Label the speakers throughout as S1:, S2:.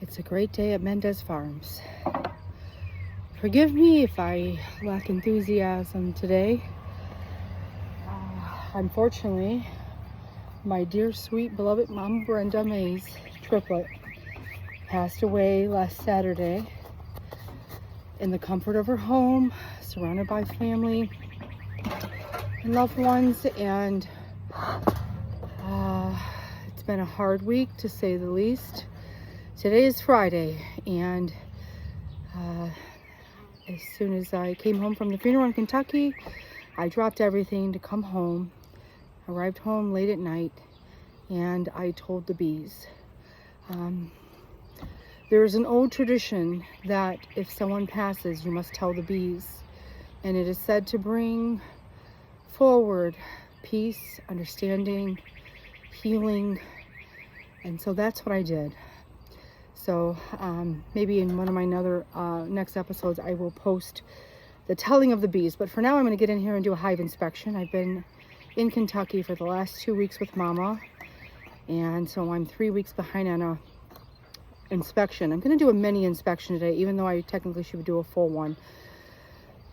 S1: It's a great day at Mendez Farms. Forgive me if I lack enthusiasm today. Unfortunately, my dear, sweet, beloved Mama Brenda May's triplet passed away last Saturday in the comfort of her home, surrounded by family and loved ones, and it's been a hard week to say the least. Today is Friday, and as soon as I came home from the funeral in Kentucky, I dropped everything to come home. Arrived home late at night, and I told the bees. There is an old tradition that if someone passes, you must tell the bees, and it is said to bring forward peace, understanding, healing, and so that's what I did. So maybe in one of my next episodes I will post the telling of the bees, but for now I'm going to get in here and do a hive inspection. I've been in Kentucky for the last 2 weeks with Mama, and so I'm 3 weeks behind on a inspection. I'm going to do a mini inspection today, even though I technically should do a full one,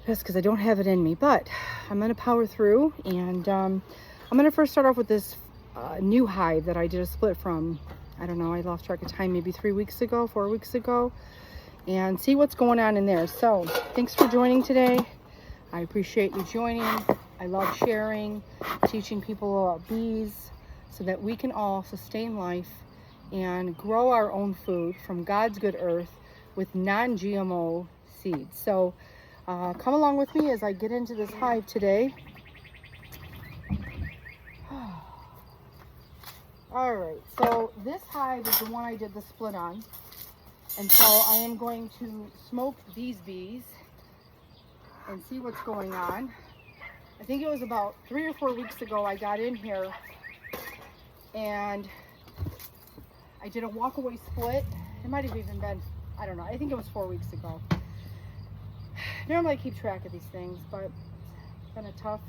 S1: just because I don't have it in me, but I'm going to power through. And I'm going to first start off with this new hive that I did a split from, I don't know, I lost track of time, maybe 4 weeks ago, and see what's going on in there. So thanks for joining today. I appreciate you joining. I love sharing, teaching people about bees so that we can all sustain life and grow our own food from God's good earth with non-GMO seeds. So come along with me as I get into this hive today. All right, so this hive is the one I did the split on, and so I am going to smoke these bees and see what's going on. I think it was about 3 or 4 weeks ago I got in here and I did a walk-away split. It might have even been, I don't know, I think it was 4 weeks ago. Normally I keep track of these things, but it's been a tough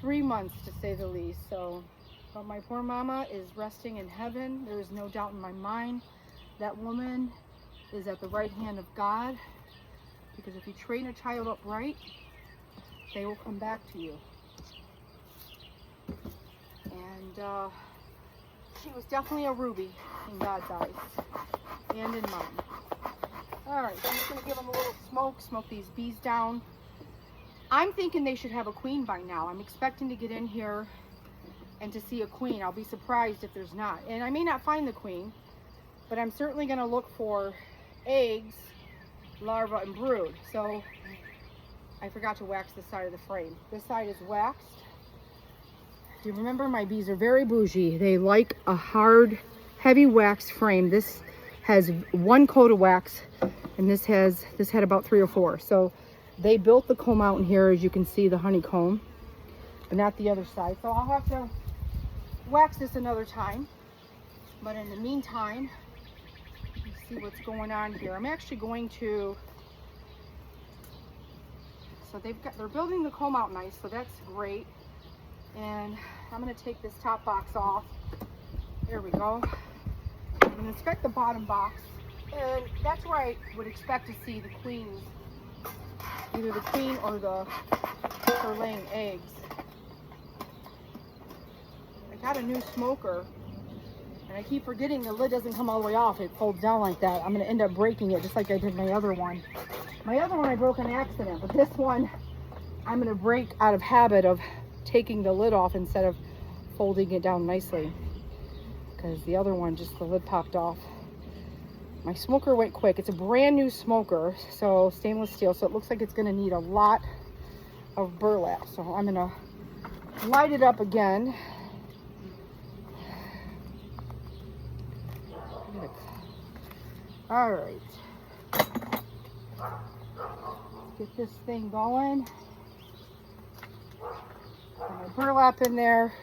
S1: 3 months to say the least. So, but my poor mama is resting in heaven. There is no doubt in my mind that woman is at the right hand of God, because if you train a child up right, they will come back to you. And she was definitely a ruby in God's eyes and in mine. All right, so I'm just gonna give them a little smoke these bees down. I'm thinking they should have a queen by now. I'm expecting to get in here and to see a queen. I'll be surprised if there's not. And I may not find the queen, but I'm certainly gonna look for eggs, larvae, and brood. So I forgot to wax this side of the frame. This side is waxed. You remember, my bees are very bougie. They like a hard, heavy wax frame. This has 1 coat of wax, and this had about 3 or 4. So they built the comb out in here, as you can see, the honeycomb, but not the other side. So I'll have to wax this another time. But in the meantime, let's see what's going on here. I'm actually going to, so they're building the comb out nice, so that's great. And I'm going to take this top box off. There we go. I'm going to inspect the bottom box, and that's where I would expect to see the queens, either the queen or her laying eggs. I got a new smoker, and I keep forgetting the lid doesn't come all the way off. It folds down like that. I'm going to end up breaking it just like I did my other one. My other one I broke on accident, but this one I'm going to break out of habit of taking the lid off instead of folding it down nicely, because the other one, just the lid popped off. My smoker went quick. It's a brand new smoker, so stainless steel, so it looks like it's going to need a lot of burlap. So I'm going to light it up again. All right, get this thing going. My burlap in there.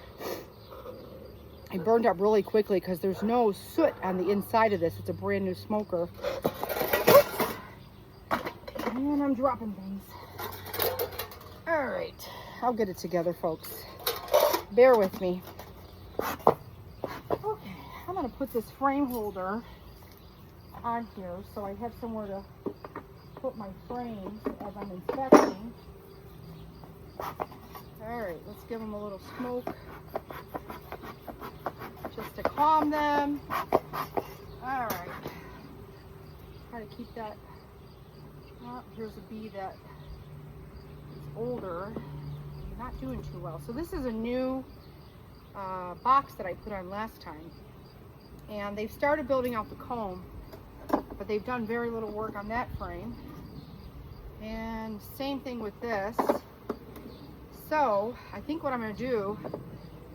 S1: It burned up really quickly because there's no soot on the inside of this. It's a brand new smoker. And I'm dropping things. All right, I'll get it together, folks. Bear with me. Okay, I'm gonna put this frame holder on here, so I have somewhere to put my frames as I'm inspecting. Alright, let's give them a little smoke just to calm them. Alright, try to keep that. Oh, here's a bee that is older, not doing too well. So this is a new box that I put on last time, and they've started building out the comb, but they've done very little work on that frame. And same thing with this. So I think what I'm going to do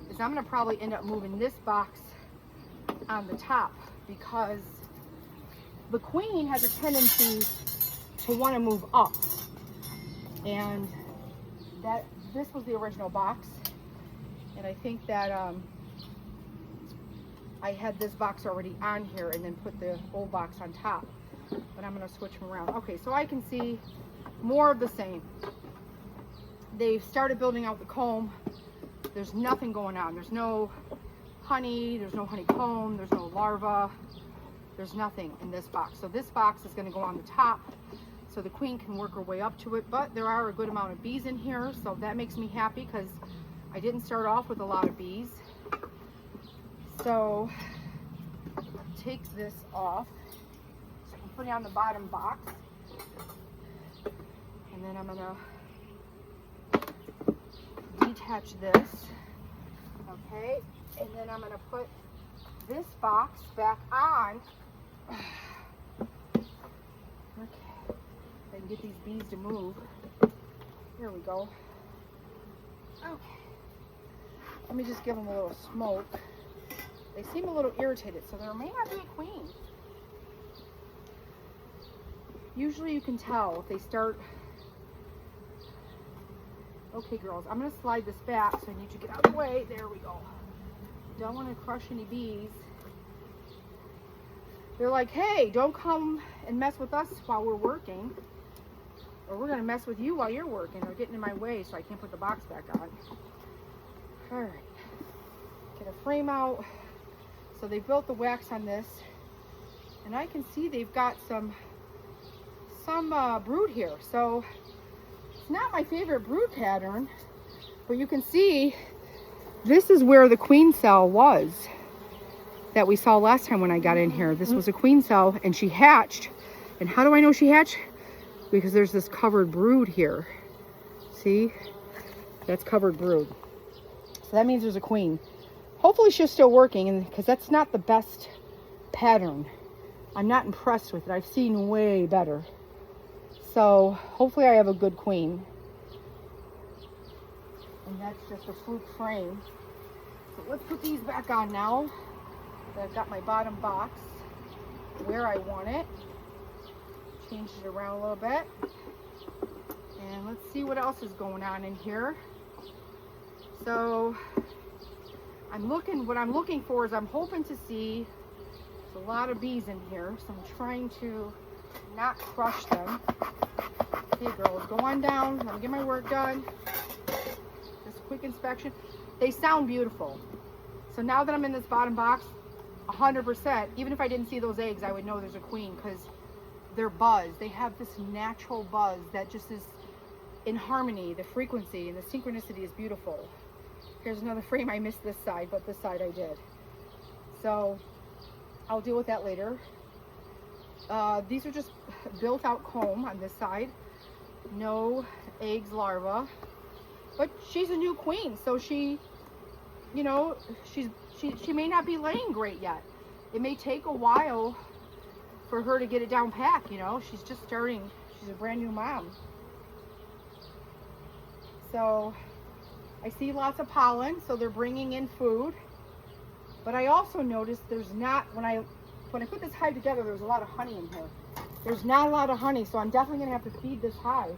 S1: is I'm going to probably end up moving this box on the top, because the queen has a tendency to want to move up, and that this was the original box, and I think that I had this box already on here and then put the old box on top, but I'm going to switch them around. Okay, so I can see more of the same. They've started building out the comb. There's nothing going on. There's no honey, there's no honeycomb, there's no larva, there's nothing in this box. So this box is going to go on the top so the queen can work her way up to it, but there are a good amount of bees in here, so that makes me happy because I didn't start off with a lot of bees. So take this off, so I can put it on the bottom box, and then I'm going to detach this. Okay, and then I'm going to put this box back on. Okay, I can get these bees to move. Here we go. Okay, let me just give them a little smoke. They seem a little irritated, so there may not be a queen. Usually you can tell if they start. Okay, girls, I'm going to slide this back, so I need you to get out of the way. There we go. Don't want to crush any bees. They're like, hey, don't come and mess with us while we're working, or we're going to mess with you while you're working. They're getting in my way, so I can't put the box back on. All right. Get a frame out. So they built the wax on this, and I can see they've got some brood here. So it's not my favorite brood pattern, but you can see this is where the queen cell was that we saw last time when I got in here. This was a queen cell, and she hatched. And how do I know she hatched? Because there's this covered brood here. See? That's covered brood. So that means there's a queen. Hopefully she's still working, and because that's not the best pattern. I'm not impressed with it. I've seen way better. So hopefully I have a good queen. And that's just a fluke frame. So let's put these back on now. I've got my bottom box where I want it. Change it around a little bit. And let's see what else is going on in here. So what I'm looking for is I'm hoping to see there's a lot of bees in here. So I'm trying to not crush them. Okay, girls, go on down. Let me get my work done. Just a quick inspection. They sound beautiful. So now that I'm in this bottom box, 100%, even if I didn't see those eggs, I would know there's a queen, because they're buzz. They have this natural buzz that just is in harmony. The frequency and the synchronicity is beautiful. Here's another frame. I missed this side, but this side I did. So I'll deal with that later. These are just built out comb on this side. No eggs, larva. But she's a new queen, so she, you know, she may not be laying great yet. It may take a while for her to get it down pat, you know. She's just starting. She's a brand new mom. So I see lots of pollen, so they're bringing in food. But I also noticed there's not, when I put this hive together, there was a lot of honey in here. There's not a lot of honey, so I'm definitely going to have to feed this hive.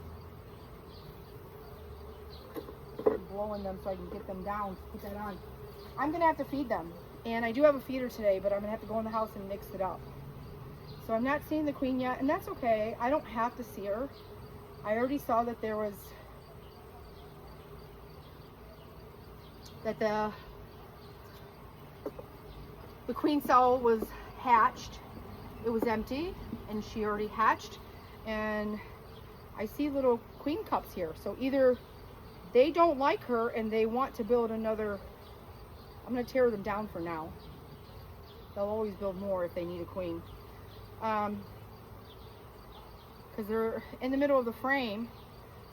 S1: I'm blowing them so I can get them down. Put that on. I'm going to have to feed them. And I do have a feeder today, but I'm going to have to go in the house and mix it up. So I'm not seeing the queen yet, and that's okay. I don't have to see her. I already saw that there was, that the queen cell was hatched, it was empty and she already hatched, and I see little queen cups here. So either they don't like her and they want to build another. I'm going to tear them down for now. They'll always build more if they need a queen. Because they're in the middle of the frame.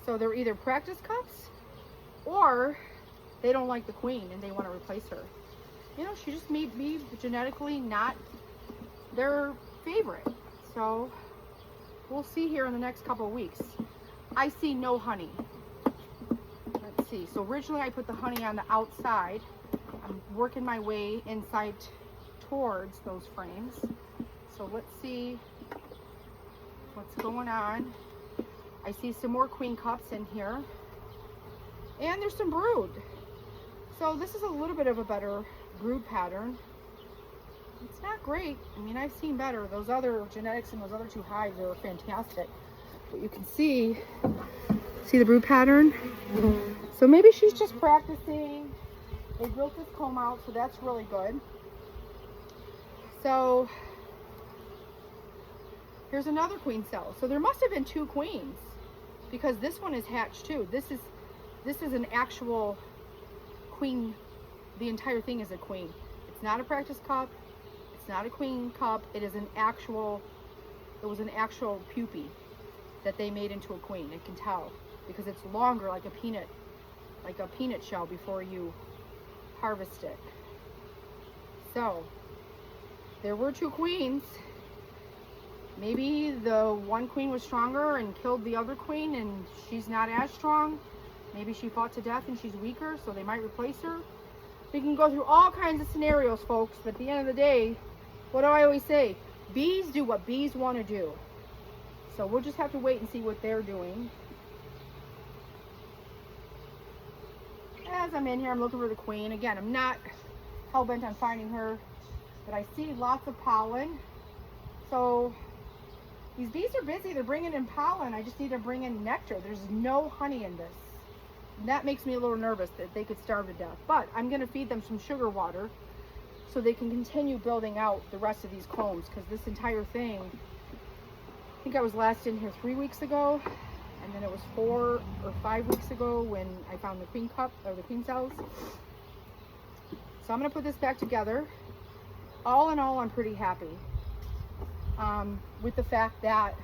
S1: So they're either practice cups or they don't like the queen and they want to replace her. You know, she just may be genetically not their favorite. So we'll see here in the next couple of weeks. I see no honey. Let's see. So originally I put the honey on the outside. I'm working my way inside towards those frames. So let's see what's going on. I see some more queen cups in here. And there's some brood. So this is a little bit of a better brood pattern. It's not great. I mean, I've seen better. Those other genetics and those other two hives are fantastic. But you can see the brood pattern? So maybe she's just practicing. They built this comb out, so that's really good. So here's another queen cell. So there must have been two queens because this one is hatched too. This is an actual queen. The entire thing is a queen. It's not a practice cup. It's not a queen cup. It is an actual, it was an actual pupae that they made into a queen. I can tell because it's longer like a peanut shell before you harvest it. So there were two queens. Maybe the one queen was stronger and killed the other queen and she's not as strong. Maybe she fought to death and she's weaker, so they might replace her. We can go through all kinds of scenarios, folks, but at the end of the day, what do I always say? Bees do what bees want to do. So we'll just have to wait and see what they're doing. As I'm in here, I'm looking for the queen. Again, I'm not hell-bent on finding her, but I see lots of pollen. So these bees are busy. They're bringing in pollen. I just need to bring in nectar. There's no honey in this. And that makes me a little nervous that they could starve to death. But I'm going to feed them some sugar water so they can continue building out the rest of these combs, because this entire thing, I think I was last in here 3 weeks ago, and then it was 4 or 5 weeks ago when I found the queen cup or the queen cells. So I'm going to put this back together. All in all, I'm pretty happy with the fact that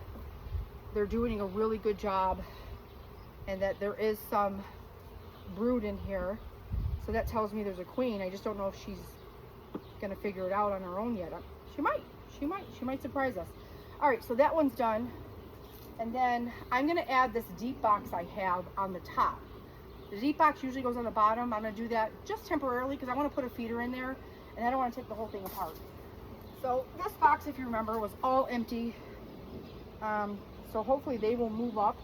S1: they're doing a really good job and that there is some brood in here. So that tells me there's a queen. I just don't know if she's gonna figure it out on her own yet. She might surprise us. All right, so that one's done. And then I'm gonna add this deep box I have on the top. The deep box usually goes on the bottom. I'm gonna do that just temporarily because I want to put a feeder in there and I don't want to take the whole thing apart. So this box, if you remember, was all empty. So hopefully they will move up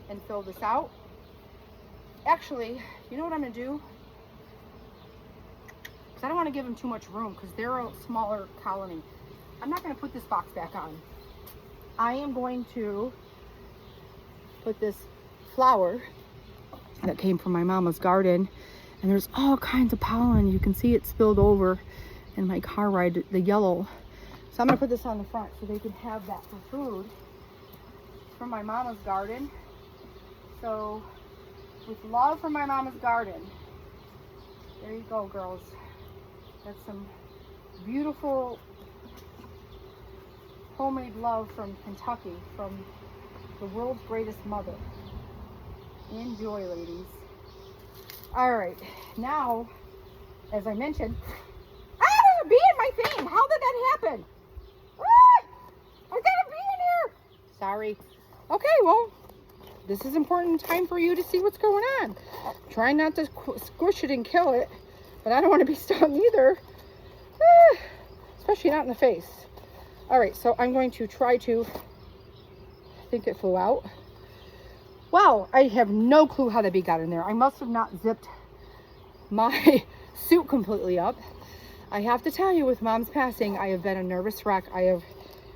S1: and fill this out. Actually, you know what I'm gonna do? Because I don't want to give them too much room because they're a smaller colony. I'm not going to put this box back on. I am going to put this flower that came from my mama's garden, and there's all kinds of pollen. You can see it spilled over in my car ride, the yellow. So I'm going to put this on the front so they can have that for food. It's from my mama's garden. So with love from my mama's garden. There you go, girls. That's some beautiful homemade love from Kentucky, from the world's greatest mother. Enjoy, ladies. All right, now, as I mentioned, there's a bee in my thing. How did that happen? I got a bee in here. Sorry. Okay, well, this is important time for you to see what's going on. Try not to squish it and kill it, but I don't want to be stung either, especially not in the face. All right, so I'm going to try to, I think it flew out. Wow, I have no clue how the bee got in there. I must have not zipped my suit completely up. I have to tell you, with Mom's passing, I have been a nervous wreck. I have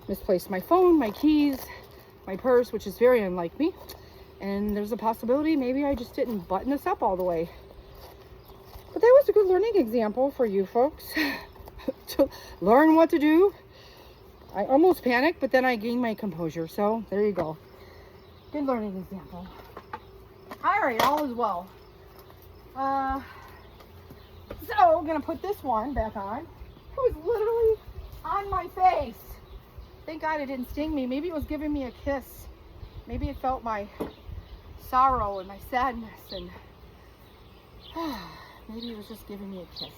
S1: misplaced my phone, my keys, my purse, which is very unlike me. And there's a possibility maybe I just didn't button this up all the way. But that was a good learning example for you folks to learn what to do I almost panicked, but then I gained my composure. So there you go. Good learning example. All right, all is well. So I'm gonna put this one back on. It was literally on my face. Thank God it didn't sting me. Maybe it was giving me a kiss. Maybe it felt my sorrow and my sadness, and maybe it was just giving me a kiss.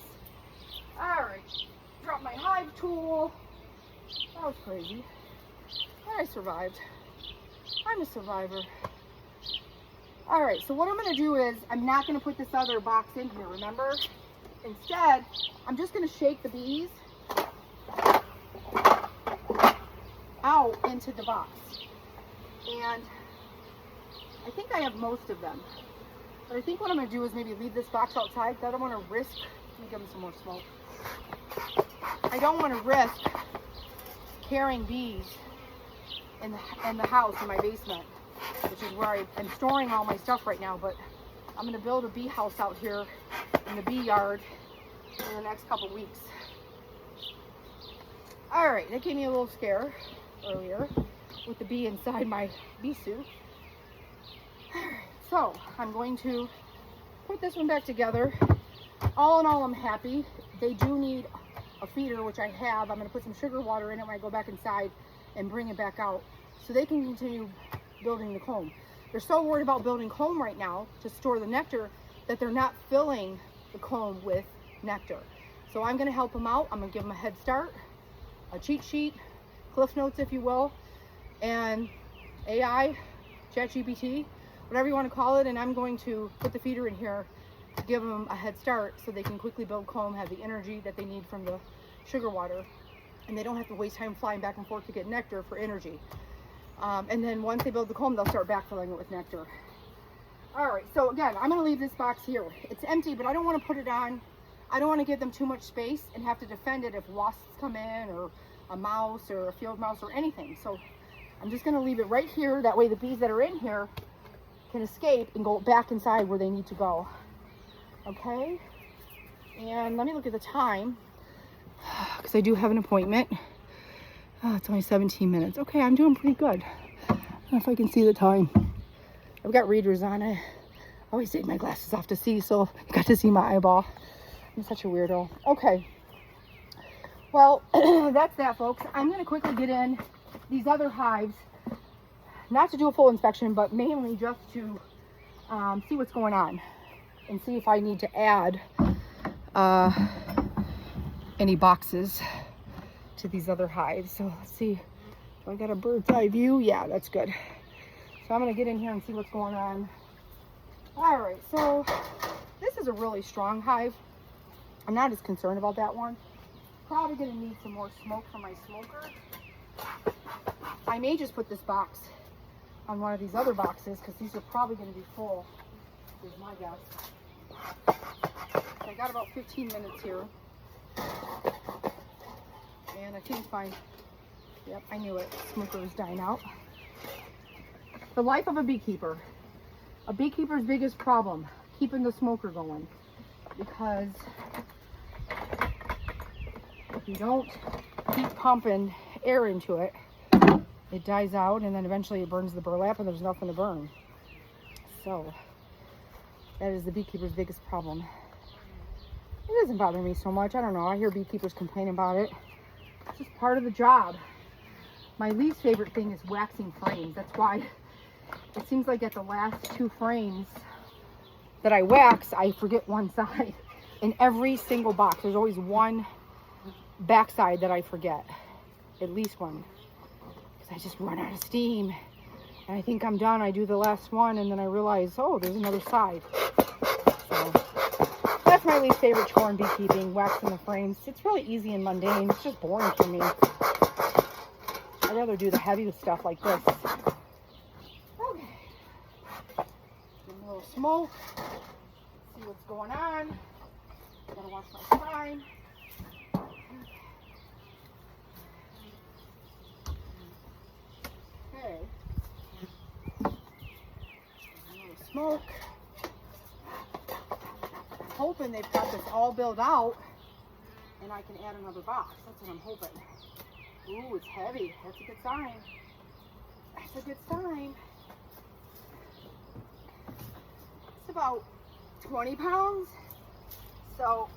S1: All right, drop my hive tool. That was crazy. I survived. I'm a survivor. All right, so what I'm gonna do is, I'm not gonna put this other box in here, remember? Instead, I'm just gonna shake the bees out into the box. And I think I have most of them. But I think what I'm gonna do is maybe leave this box outside. I don't wanna risk, let me give them some more smoke. I don't wanna risk carrying bees in the house, in my basement, which is where I'm storing all my stuff right now. But I'm gonna build a bee house out here in the bee yard in the next couple weeks. All right, that gave me a little scare earlier with the bee inside my bee suit. All right, so I'm going to put this one back together. All in all, I'm happy. They do need a feeder, which I have. I'm going to put some sugar water in it when I go back inside and bring it back out so they can continue building the comb. They're so worried about building comb right now to store the nectar that they're not filling the comb with nectar. So I'm going to help them out. I'm going to give them a head start, a cheat sheet, Cliff Notes, if you will, and AI, ChatGPT, whatever you want to call it, and I'm going to put the feeder in here to give them a head start so they can quickly build comb, have the energy that they need from the sugar water, and they don't have to waste time flying back and forth to get nectar for energy. And then once they build the comb, they'll start backfilling it with nectar. All right, so again, I'm going to leave this box here. It's empty, but I don't want to put it on. I don't want to give them too much space and have to defend it if wasps come in, or a mouse or a field mouse or anything. So I'm just going to leave it right here. That way the bees that are in here can escape and go back inside where they need to go. Okay, and let me look at the time because I do have an appointment. Oh, it's only 17 minutes. Okay, I'm doing pretty good. I don't know if I can see the time. I've got readers on. I always take my glasses off to see, so you got to see my eyeball. I'm such a weirdo. Okay, well, that's that, folks. I'm going to quickly get in these other hives, not to do a full inspection, but mainly just to see what's going on and see if I need to add any boxes to these other hives. So let's see, do I got a bird's eye view? Yeah, that's good. So I'm going to get in here and see what's going on. All right, so this is a really strong hive. I'm not as concerned about that one. Probably going to need some more smoke from my smoker. I may just put this box on one of these other boxes because these are probably going to be full, is my guess. So I got about 15 minutes here. And I think my, yep, I knew it. Smoker was dying out. The life of a beekeeper. A beekeeper's biggest problem, keeping the smoker going. Because if you don't keep pumping air into it, it dies out, and then eventually it burns the burlap and there's nothing to burn. So that is the beekeeper's biggest problem. It doesn't bother me so much. I don't know. I hear beekeepers complain about it. It's just part of the job. My least favorite thing is waxing frames. That's why it seems like at the last 2 frames that I wax, I forget one side. In every single box, there's always one backside that I forget. At least one. Because I just run out of steam. And I think I'm done. I do the last one, and then I realize, oh, there's another side. So that's my least favorite chore in beekeeping, waxing the frames. It's really easy and mundane. It's just boring for me. I'd rather do the heavy stuff like this. Okay. Give a little smoke. See what's going on. Gotta watch my time. Okay. A little smoke. I'm hoping they've got this all built out and I can add another box. That's what I'm hoping. Ooh, it's heavy. That's a good sign. That's a good sign. It's about 20 pounds. So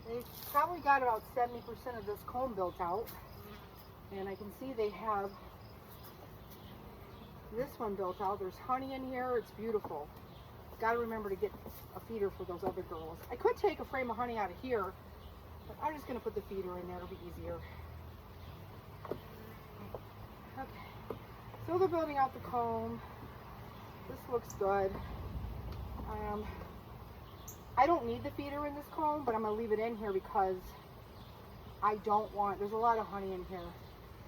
S1: they've probably got about 70% of this comb built out. And I can see they have this one built out. There's honey in here. It's beautiful. Got to remember to get a feeder for those other girls. I could take a frame of honey out of here, but I'm just going to put the feeder in there. It'll be easier. Okay. So they're building out the comb. This looks good. I don't need the feeder in this comb, but I'm going to leave it in here because I don't want, there's a lot of honey in here.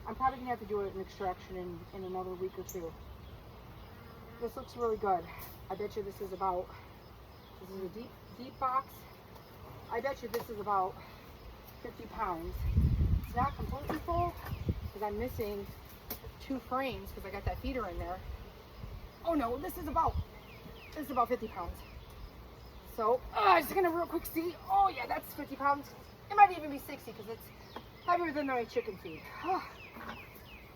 S1: I'm probably going to have to do an extraction in another week or two. This looks really good. I bet you this is about, this is a deep box. I bet you this is about 50 pounds. It's not completely full because I'm missing 2 frames because I got that feeder in there. Oh no, this is about 50 pounds. So, I'm just gonna real quick see. Oh yeah, that's 50 pounds. It might even be 60 because it's heavier than my chicken feed.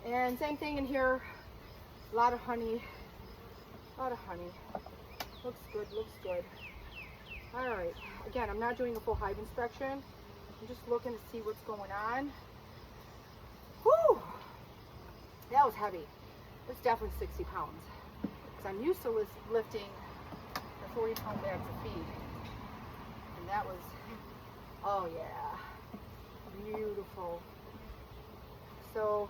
S1: And same thing in here. A lot of honey. A lot of honey. Looks good, looks good. All right, again, I'm not doing a full hive inspection. I'm just looking to see what's going on. Whew, that was heavy. It's definitely 60 pounds. Because I'm used to lifting the 40-pound bags of feed. And that was, oh yeah, beautiful. So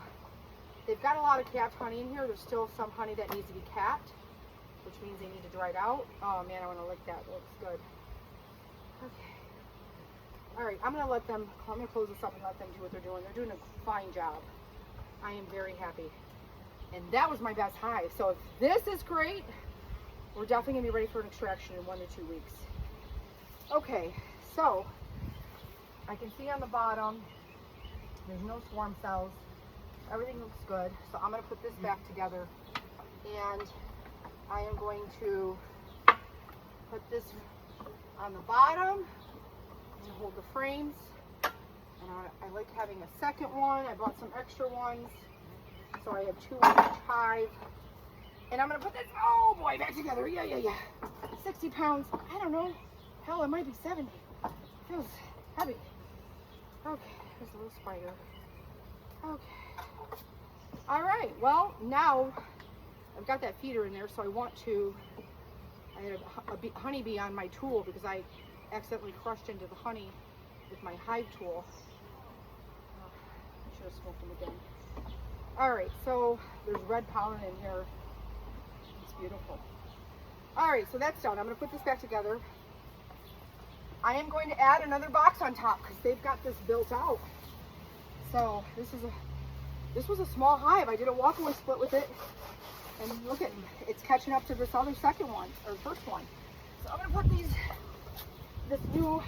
S1: they've got a lot of capped honey in here. There's still some honey that needs to be capped, which means they need to dry it out. Oh man, I want to lick that. It looks good. Okay. All right, I'm going to close this up and let them do what they're doing. They're doing a fine job. I am very happy. And that was my best hive. So if this is great, we're definitely going to be ready for an extraction in 1 to 2 weeks. Okay, so I can see on the bottom, there's no swarm cells. Everything looks good. So I'm going to put this back together. And I am going to put this on the bottom to hold the frames. And I like having a second one. I bought some extra ones. So I have 2 in each hive. And I'm going to put this, oh boy, back together. Yeah. 60 pounds. I don't know. Hell, it might be 70. Feels heavy. Okay, there's a little spider. Okay. All right, well, now I've got that feeder in there, so I had a honeybee on my tool because I accidentally crushed into the honey with my hive tool. I should have smoked them again. All right, so there's red pollen in here. It's beautiful. All right, so that's done. I'm going to put this back together. I am going to add another box on top because they've got this built out. So this was a small hive. I did a walkaway split with it. And look at, it's catching up to this other second one, or first one. So I'm going to put this new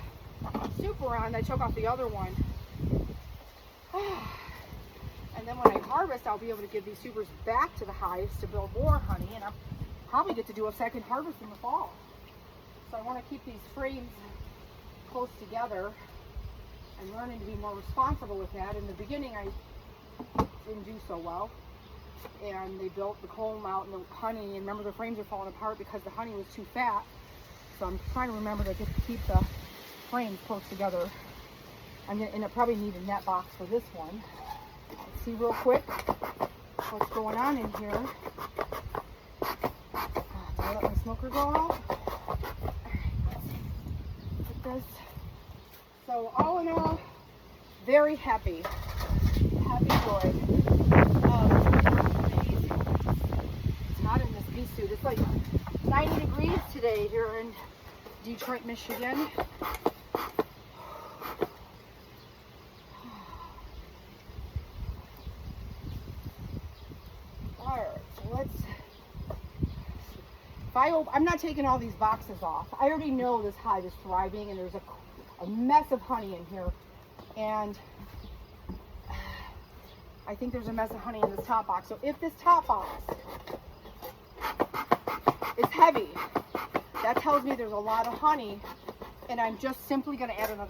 S1: super on. I took off the other one. And then when I harvest, I'll be able to give these supers back to the hives to build more honey. And I'll probably get to do a second harvest in the fall. So I want to keep these frames close together and learning to be more responsible with that. In the beginning, I didn't do so well. And they built the comb out and the honey, and remember the frames are falling apart because the honey was too fat. So I'm trying to remember to keep the frames close together. I'm going to end up probably need a net box for this one. Let's see real quick what's going on in here. Did I let my smoker go out? Alright, let's see. Put this. So all in all, very happy. Happy boy. It's hot in this bee suit. It's like 90 degrees today here in Detroit, Michigan. Alright, so let's, I'm not taking all these boxes off. I already know this hive is thriving and there's a mess of honey in here. And I think there's a mess of honey in this top box. So if this top box is heavy, that tells me there's a lot of honey, and I'm just simply going to add another